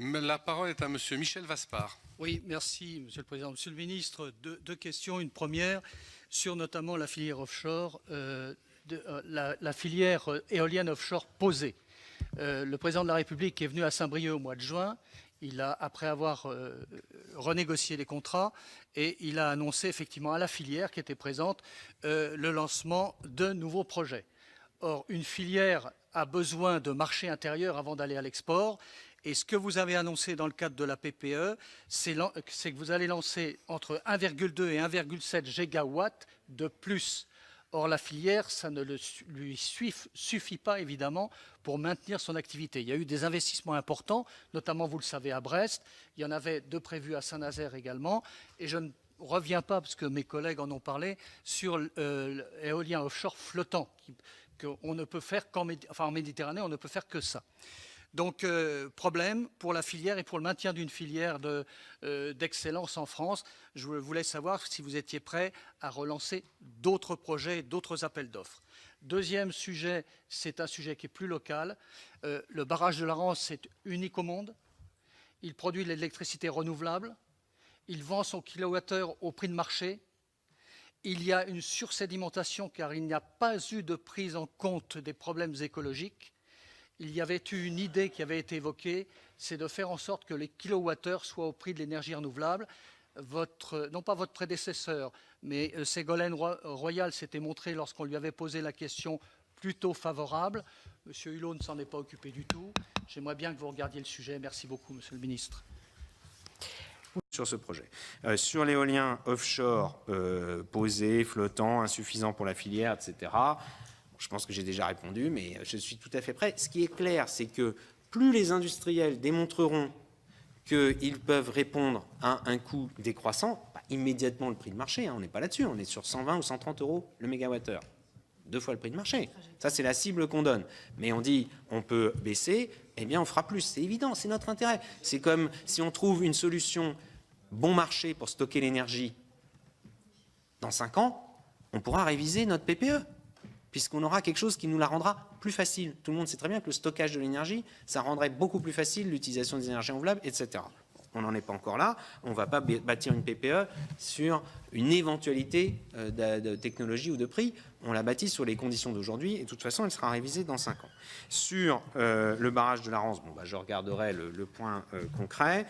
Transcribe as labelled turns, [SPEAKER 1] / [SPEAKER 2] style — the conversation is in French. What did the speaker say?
[SPEAKER 1] La parole est à Monsieur Michel Vaspart.
[SPEAKER 2] Oui, merci Monsieur le Président. Monsieur le Ministre, deux questions. Une première sur notamment la filière offshore, la filière éolienne offshore posée. Le Président de la République est venu à Saint-Brieuc au mois de juin. Après avoir renégocié les contrats, et il a annoncé effectivement à la filière qui était présente le lancement de nouveaux projets. Or, une filière a besoin de marché intérieur avant d'aller à l'export. Et ce que vous avez annoncé dans le cadre de la PPE, c'est que vous allez lancer entre 1,2 et 1,7 gigawatts de plus. Or, la filière, ça ne lui suffit pas, évidemment, pour maintenir son activité. Il y a eu des investissements importants, notamment, vous le savez, à Brest. Il y en avait deux prévus à Saint-Nazaire également. Et je ne reviens pas, parce que mes collègues en ont parlé, sur l'éolien offshore flottant, qu'on ne peut faire en Méditerranée, on ne peut faire que ça. Donc, problème pour la filière et pour le maintien d'une filière d'excellence en France. Je voulais savoir si vous étiez prêt à relancer d'autres projets, d'autres appels d'offres. Deuxième sujet, c'est un sujet qui est plus local. Le barrage de la Rance, c'est unique au monde. Il produit de l'électricité renouvelable. Il vend son kilowattheure au prix de marché. Il y a une sursédimentation car il n'y a pas eu de prise en compte des problèmes écologiques. Il y avait eu une idée qui avait été évoquée, c'est de faire en sorte que les kilowattheures soient au prix de l'énergie renouvelable. Non pas votre prédécesseur, mais Ségolène Royal s'était montré lorsqu'on lui avait posé la question plutôt favorable. Monsieur Hulot ne s'en est pas occupé du tout. J'aimerais bien que vous regardiez le sujet. Merci beaucoup, Monsieur le Ministre.
[SPEAKER 3] Sur ce projet. Sur l'éolien offshore posé, flottant, insuffisant pour la filière, etc., je pense que j'ai déjà répondu, mais je suis tout à fait prêt. Ce qui est clair, c'est que plus les industriels démontreront qu'ils peuvent répondre à un coût décroissant, pas immédiatement le prix de marché, on n'est pas là-dessus, on est sur 120 ou 130 euros le mégawattheure. 2 fois le prix de marché. Ça, c'est la cible qu'on donne. Mais on dit, on peut baisser, eh bien, on fera plus. C'est évident, c'est notre intérêt. C'est comme si on trouve une solution bon marché pour stocker l'énergie dans 5 ans, on pourra réviser notre PPE, puisqu'on aura quelque chose qui nous la rendra plus facile. Tout le monde sait très bien que le stockage de l'énergie, ça rendrait beaucoup plus facile l'utilisation des énergies renouvelables, etc. On n'en est pas encore là. On ne va pas bâtir une PPE sur une éventualité de technologie ou de prix. On la bâtit sur les conditions d'aujourd'hui et de toute façon, elle sera révisée dans 5 ans. Sur le barrage de la Rance, bon, je regarderai le point concret.